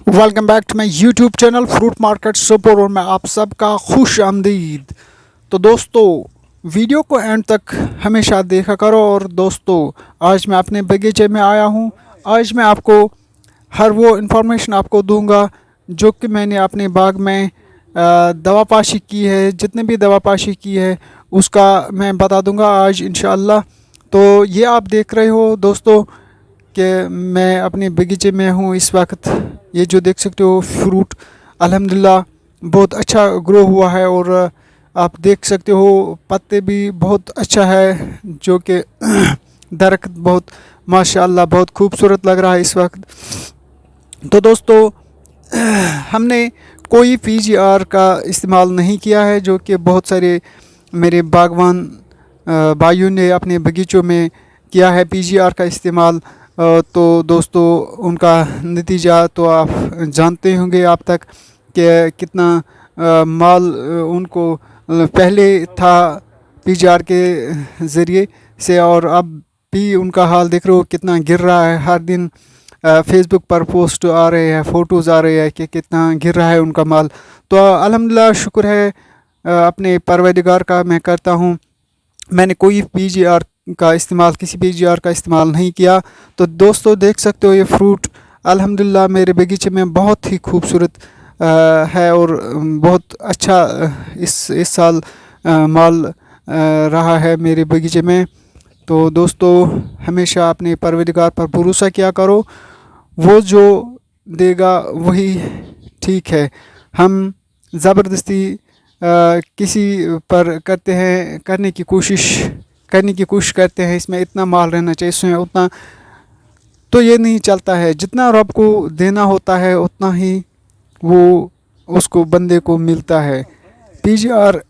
Welcome back to my YouTube channel fruit market super और मैं आप सबका खुश आमदीद। तो दोस्तों, वीडियो को एंड तक हमेशा देखा करो। और दोस्तों, आज मैं अपने बगीचे में आया हूँ। आज मैं आपको हर वो इन्फॉर्मेशन आपको दूंगा जो कि मैंने अपने बाग में दवा पाशी की है। जितने भी दवा पाशी की है उसका मैं बता दूंगा आज इंशाअल्लाह। तो ये आप देख रहे हो दोस्तों कि मैं अपने बगीचे में हूँ इस वक्त। ये जो देख सकते हो फ्रूट अल्हम्दुलिल्लाह बहुत अच्छा ग्रो हुआ है। और आप देख सकते हो पत्ते भी बहुत अच्छा है जो कि दरख्त बहुत माशाअल्लाह बहुत खूबसूरत लग रहा है इस वक्त। तो दोस्तों, हमने कोई पीजीआर का इस्तेमाल नहीं किया है जो कि बहुत सारे मेरे बागवान भाइयों ने अपने बगीचों में किया है पीजीआर का इस्तेमाल। तो दोस्तों, उनका नतीजा तो आप जानते होंगे आप तक कि कितना माल उनको पहले था पीजीआर के ज़रिए से। और अब भी उनका हाल देख रहे हो कितना गिर रहा है। हर दिन फेसबुक पर पोस्ट आ रहे हैं, फ़ोटोज़ आ रहे हैं कि कितना गिर रहा है उनका माल। तो अल्हम्दुलिल्लाह शुक्र है अपने परवरदिगार का मैं करता हूँ। मैंने कोई पीजीआर का इस्तेमाल किसी पीजीआर का इस्तेमाल नहीं किया। तो दोस्तों, देख सकते हो ये फ्रूट अल्हम्दुलिल्लाह मेरे बगीचे में बहुत ही खूबसूरत है। और बहुत अच्छा इस साल माल रहा है मेरे बगीचे में। तो दोस्तों, हमेशा अपने परवरदिगार पर भरोसा किया करो। वो जो देगा वही ठीक है। हम ज़बरदस्ती किसी पर करने की कोशिश करते हैं इसमें इतना माल रहना चाहिए, इसमें उतना, तो ये नहीं चलता है। जितना रब को देना होता है उतना ही वो उसको बंदे को मिलता है। पीजीआर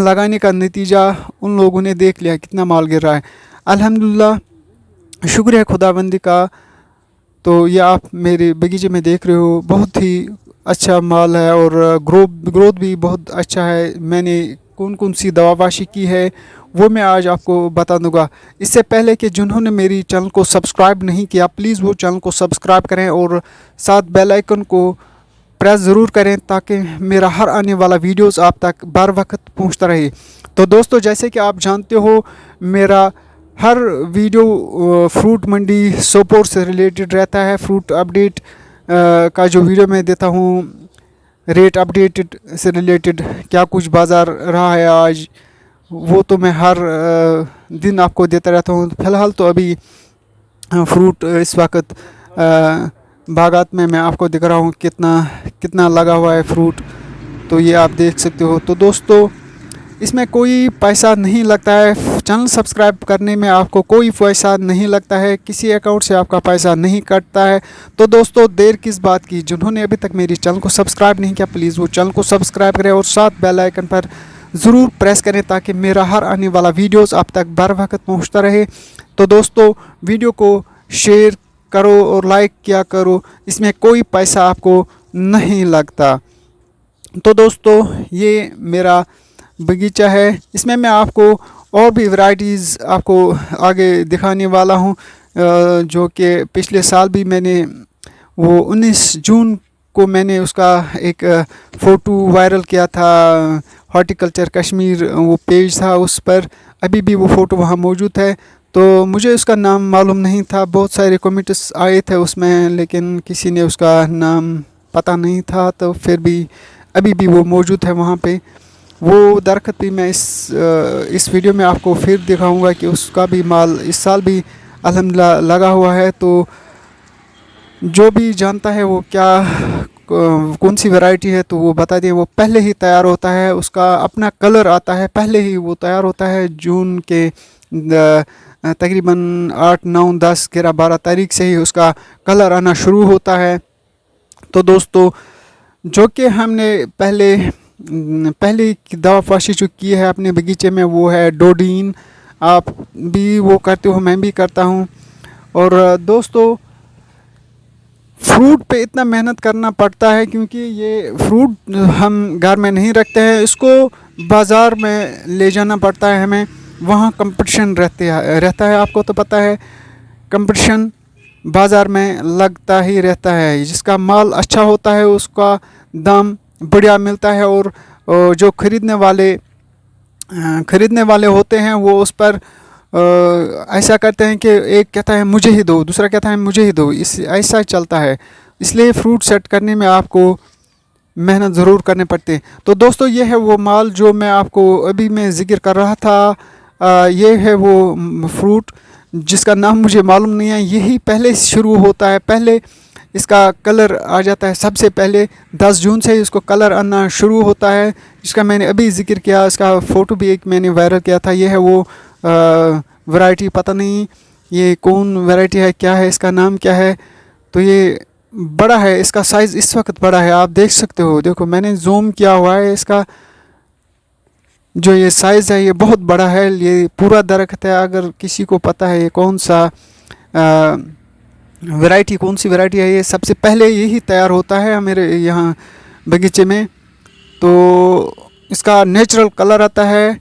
लगाने का नतीजा उन लोगों ने देख लिया कितना माल गिर रहा है। अल्हम्दुलिल्लाह शुक्र है खुदाबंदी का। तो ये आप मेरे बगीचे में देख रहे हो बहुत ही अच्छा माल है और ग्रोथ भी बहुत अच्छा है। मैंने कौन कौन सी दवाबाशी की है वो मैं आज आपको बता दूंगा। इससे पहले कि जिन्होंने मेरी चैनल को सब्सक्राइब नहीं किया प्लीज़ वो चैनल को सब्सक्राइब करें और साथ बेल आइकन को प्रेस ज़रूर करें ताकि मेरा हर आने वाला वीडियोस आप तक बर वक्त पहुँचता रहे। तो दोस्तों, जैसे कि आप जानते हो मेरा हर वीडियो फ्रूट मंडी सोपोर से रिलेटेड रहता है। फ्रूट अपडेट का जो वीडियो मैं देता हूँ, रेट अपडेटेड से रिलेटेड क्या कुछ बाज़ार रहा है आज, वो तो मैं हर दिन आपको देता रहता हूँ। फ़िलहाल तो अभी फ्रूट इस वक्त बागात में मैं आपको दिख रहा हूँ कितना कितना लगा हुआ है फ्रूट। तो ये आप देख सकते हो। तो दोस्तों, इसमें कोई पैसा नहीं लगता है। चैनल सब्सक्राइब करने में आपको कोई पैसा नहीं लगता है, किसी अकाउंट से आपका पैसा नहीं कटता है। तो दोस्तों, देर किस बात की, जिन्होंने अभी तक मेरी चैनल को सब्सक्राइब नहीं किया प्लीज़ वो चैनल को सब्सक्राइब करें और साथ बेल आइकन पर ज़रूर प्रेस करें ताकि मेरा हर आने वाला वीडियोस आप तक बर वक्त पहुँचता रहे। तो दोस्तों, वीडियो को शेयर करो और लाइक किया करो, इसमें कोई पैसा आपको नहीं लगता। तो दोस्तों, ये मेरा बगीचा है, इसमें मैं आपको और भी वैरायटीज़ आपको आगे दिखाने वाला हूँ जो कि पिछले साल भी मैंने वो 19 जून को मैंने उसका एक फ़ोटो वायरल किया था। हॉर्टिकल्चर कश्मीर वो पेज था, उस पर अभी भी वो फ़ोटो वहाँ मौजूद है। तो मुझे उसका नाम मालूम नहीं था, बहुत सारे कमेंट्स आए थे उसमें लेकिन किसी ने उसका नाम पता नहीं था। तो फिर भी अभी भी वो मौजूद है वहाँ पे। वो दरख्त भी मैं इस वीडियो में आपको फिर दिखाऊंगा कि उसका भी माल इस साल भी अल्हम्दुलिल्लाह लगा हुआ है। तो जो भी जानता है वो क्या कौन सी वैरायटी है तो वो बता दें। वो पहले ही तैयार होता है, उसका अपना कलर आता है, पहले ही वो तैयार होता है। जून के तकरीबन 8, 9, 10, 11, 12 तारीख से ही उसका कलर आना शुरू होता है। तो दोस्तों, जो कि हमने पहले की दवापाशी जो की है अपने बगीचे में वो है डोडीन। आप भी वो करते हो, मैं भी करता हूँ। और दोस्तों, फ्रूट पे इतना मेहनत करना पड़ता है क्योंकि ये फ्रूट हम घर में नहीं रखते हैं, इसको बाज़ार में ले जाना पड़ता है हमें। वहाँ कंपटीशन रहता है, आपको तो पता है कंपटीशन बाज़ार में लगता ही रहता है। जिसका माल अच्छा होता है उसका दाम बढ़िया मिलता है, और जो खरीदने वाले होते हैं वो उस पर ऐसा करते हैं कि एक कहता है मुझे ही दो, दूसरा कहता है मुझे ही दो, इस ऐसा चलता है। इसलिए फ्रूट सेट करने में आपको मेहनत ज़रूर करने पड़ते हैं। तो दोस्तों ये है वो माल जो मैं आपको अभी मैं ज़िक्र कर रहा था। ये है वो फ्रूट जिसका नाम मुझे मालूम नहीं है। यही पहले शुरू होता है, पहले इसका कलर आ जाता है। सबसे पहले 10 जून से इसको कलर आना शुरू होता है, जिसका मैंने अभी ज़िक्र किया। इसका फ़ोटो भी एक मैंने वायरल किया था। ये है वो वैरायटी, पता नहीं ये कौन वैरायटी है, क्या है इसका नाम क्या है। तो ये बड़ा है, इसका साइज़ इस वक्त बड़ा है, आप देख सकते हो। देखो मैंने जूम किया हुआ है, इसका जो ये साइज़ है ये बहुत बड़ा है। ये पूरा दरख्त है। अगर किसी को पता है ये कौन सा वैरायटी, कौन सी वैरायटी है, ये सबसे पहले यही तैयार होता है मेरे यहाँ बगीचे में। तो इसका नेचुरल कलर आता है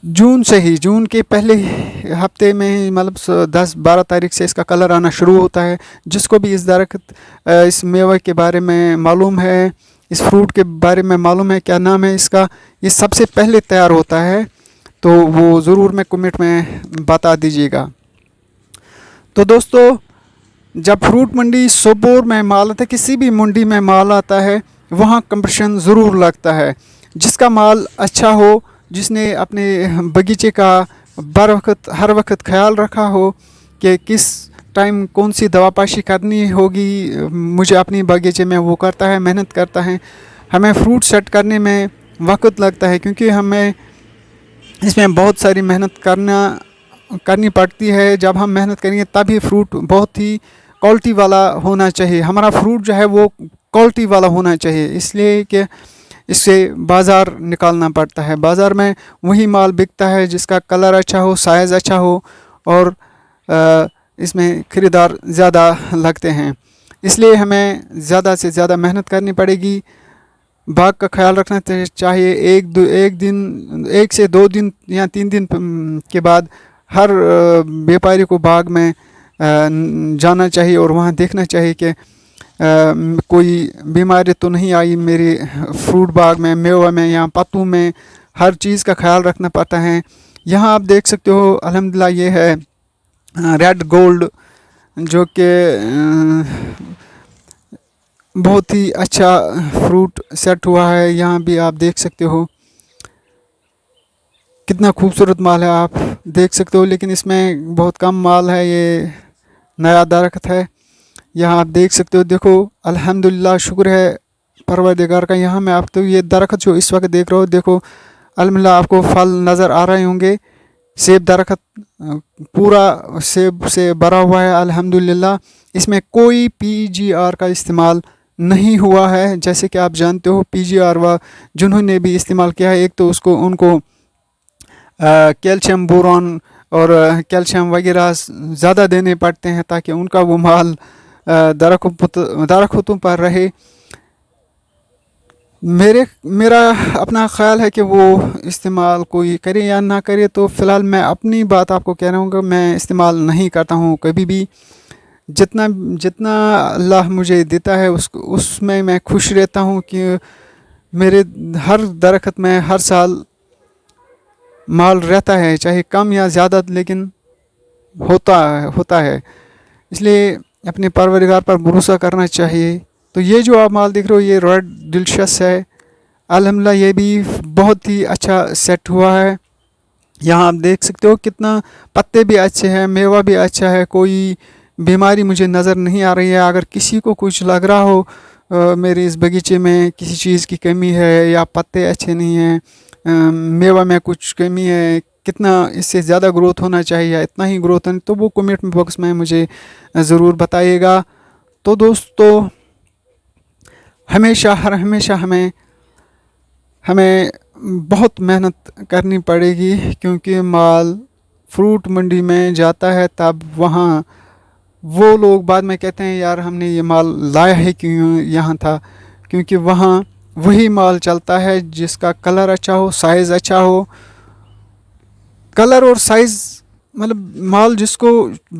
जून से ही, जून के पहले हफ्ते में ही, मतलब 10-12 तारीख से इसका कलर आना शुरू होता है। जिसको भी इस दरख्त इस मेवे के बारे में मालूम है, इस फ्रूट के बारे में मालूम है क्या नाम है इसका, ये सबसे पहले तैयार होता है। तो वो ज़रूर मैं कमेंट में बता दीजिएगा। तो दोस्तों जब फ्रूट मंडी सोपोर में माल आता है, किसी भी मंडी में माल आता है, वहाँ कंपटीशन ज़रूर लगता है। जिसका माल अच्छा हो, जिसने अपने बगीचे का हर वक्त ख्याल रखा हो कि किस टाइम कौन सी दवा पाशी करनी होगी मुझे अपनी बगीचे में, वो करता है, मेहनत करता है। हमें फ्रूट सेट करने में वक्त लगता है, क्योंकि हमें इसमें बहुत सारी मेहनत करनी पड़ती है। जब हम मेहनत करेंगे तभी फ्रूट बहुत ही क्वालिटी वाला होना चाहिए। हमारा फ्रूट जो है वो क्वालिटी वाला होना चाहिए, इसलिए कि इससे बाज़ार निकालना पड़ता है। बाज़ार में वही माल बिकता है जिसका कलर अच्छा हो, साइज़ अच्छा हो, और इसमें ख़रीदार ज़्यादा लगते हैं। इसलिए हमें ज़्यादा से ज़्यादा मेहनत करनी पड़ेगी। बाग का ख्याल रखना चाहिए। एक से 2 दिन या 3 दिन के बाद हर व्यापारी को बाग में जाना चाहिए, और वहाँ देखना चाहिए कि कोई बीमारी तो नहीं आई मेरी फ्रूट बाग में, मेवा में या पत्तों में। हर चीज़ का ख्याल रखना पड़ता है। यहाँ आप देख सकते हो अल्हम्दुलिल्लाह ये है रेड गोल्ड, जो कि बहुत ही अच्छा फ्रूट सेट हुआ है। यहाँ भी आप देख सकते हो कितना खूबसूरत माल है, आप देख सकते हो। लेकिन इसमें बहुत कम माल है, ये नया दरख्त है। यहाँ आप देख सकते हो। देखो अल्हम्दुलिल्लाह, शुक्र है परवरदिगार का। यहाँ मैं आपको ये दरख्त जो इस वक्त देख रहे हो, देखो अल्हम्दुलिल्लाह आपको फल नज़र आ रहे होंगे। सेब दरख्त पूरा सेब से भरा हुआ है अल्हम्दुलिल्लाह। इसमें कोई पीजीआर का इस्तेमाल नहीं हुआ है। जैसे कि आप जानते हो पीजीआर व जिन्होंने भी इस्तेमाल किया है, एक तो उनको कैल्शियम, बोरॉन और कैल्शियम वगैरह ज़्यादा देने पड़ते हैं ताकि उनका वो माल दरख्तों पर रहे। मेरा अपना ख़्याल है कि वो इस्तेमाल कोई करे या ना करे, तो फ़िलहाल मैं अपनी बात आपको कह रहा हूँ कि मैं इस्तेमाल नहीं करता हूँ कभी भी। जितना जितना अल्लाह मुझे देता है उसमें मैं खुश रहता हूँ कि मेरे हर दरख्त में हर साल माल रहता है, चाहे कम या ज़्यादा, लेकिन होता है। इसलिए अपने परवरदिगार पर भरोसा करना चाहिए। तो ये जो आप माल देख रहे हो ये रेड डिलीशियस है अल्हम्दुलिल्लाह, ये भी बहुत ही अच्छा सेट हुआ है। यहाँ आप देख सकते हो कितना पत्ते भी अच्छे हैं, मेवा भी अच्छा है, कोई बीमारी मुझे नज़र नहीं आ रही है। अगर किसी को कुछ लग रहा हो मेरे इस बगीचे में किसी चीज़ की कमी है या पत्ते अच्छे नहीं हैं, मेवा में कुछ कमी है, कितना इससे ज़्यादा ग्रोथ होना चाहिए या इतना ही ग्रोथ है, तो वो कमेंट बॉक्स में मुझे ज़रूर बताइएगा। तो दोस्तों हमेशा हमें बहुत मेहनत करनी पड़ेगी, क्योंकि माल फ्रूट मंडी में जाता है तब वहाँ वो लोग बाद में कहते हैं यार हमने ये माल लाया है क्यों यहाँ था, क्योंकि वहाँ वही माल चलता है जिसका कलर अच्छा हो, साइज़ अच्छा हो। कलर और साइज़ मतलब माल जिसको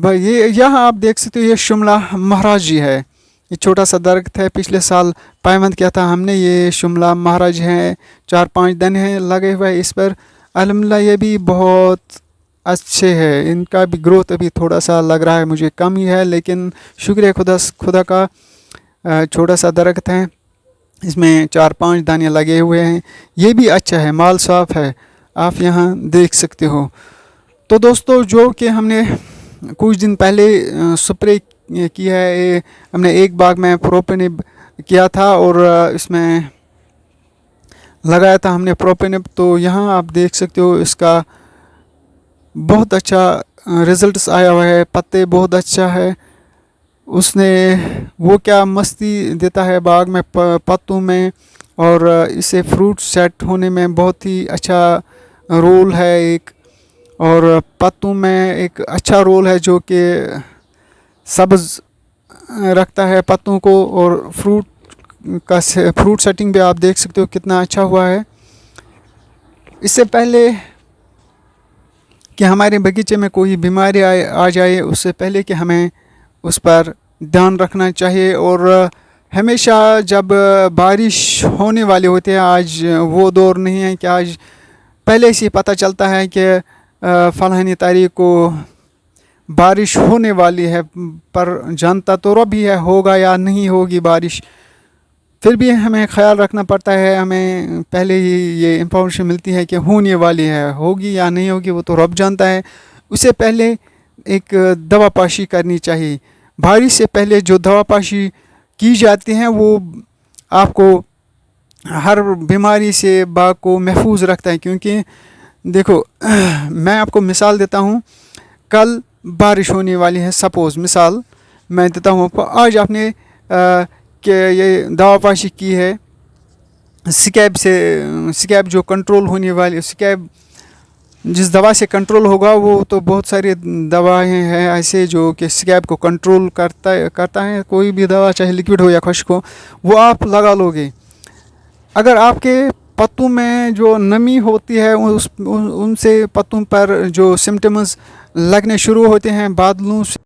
ये यहाँ आप देख सकते हो, ये शिमला महाराजी है। ये छोटा सा दरख्त है, पिछले साल पायमंद किया था हमने। ये शिमला महाराज है, 4-5 दिन हैं लगे हुए इस पर। अल्हम्दुलिल्लाह ये भी बहुत अच्छे है, इनका भी ग्रोथ अभी थोड़ा सा लग रहा है मुझे कम ही है, लेकिन शुक्र खुदा का। छोटा सा दरख्त है, इसमें 4-5 दाने लगे हुए हैं। ये भी अच्छा है, माल साफ़ है, आप यहाँ देख सकते हो। तो दोस्तों, जो कि हमने कुछ दिन पहले स्प्रे किया है, हमने एक बाग में प्रोपेनिब किया था और इसमें लगाया था हमने प्रोपेनिब। तो यहाँ आप देख सकते हो इसका बहुत अच्छा रिज़ल्ट्स आया हुआ है, पत्ते बहुत अच्छा है। उसने वो क्या मस्ती देता है बाग में पत्तों में, और इसे फ्रूट सेट होने में बहुत ही अच्छा रोल है एक, और पत्तों में एक अच्छा रोल है जो कि सब्ज़ रखता है पत्तों को। और फ्रूट सेटिंग भी आप देख सकते हो कितना अच्छा हुआ है। इससे पहले कि हमारे बगीचे में कोई बीमारी आ जाए, उससे पहले कि हमें उस पर ध्यान रखना चाहिए। और हमेशा जब बारिश होने वाले होते हैं, आज वो दौर नहीं है कि आज पहले से पता चलता है कि फ़लानी तारीख को बारिश होने वाली है, पर जानता तो रब ही है होगा या नहीं होगी बारिश। फिर भी हमें ख्याल रखना पड़ता है, हमें पहले ही ये इंफॉर्मेशन मिलती है कि होने वाली है, होगी या नहीं होगी वो तो रब जानता है। उससे पहले एक दवा पाशी करनी चाहिए। बारिश से पहले जो दवा पाशी की जाती हैं वो आपको हर बीमारी से बाग को महफूज रखता है। क्योंकि देखो मैं आपको मिसाल देता हूँ, कल बारिश होने वाली है, सपोज़ मिसाल मैं देता हूँ आपको। आज आपने कि ये दवा पाशी की है स्कैब से, स्कैब जो कंट्रोल होने वाली, स्कैब जिस दवा से कंट्रोल होगा, वो तो बहुत सारी दवाएं हैं ऐसे जो कि स्कैब को कंट्रोल करता है। कोई भी दवा चाहे लिक्विड हो या खुश्क हो, वो आप लगा लोगे। अगर आपके पत्तों में जो नमी होती है उनसे पत्तों पर जो सिम्टम्स लगने शुरू होते हैं बादलों से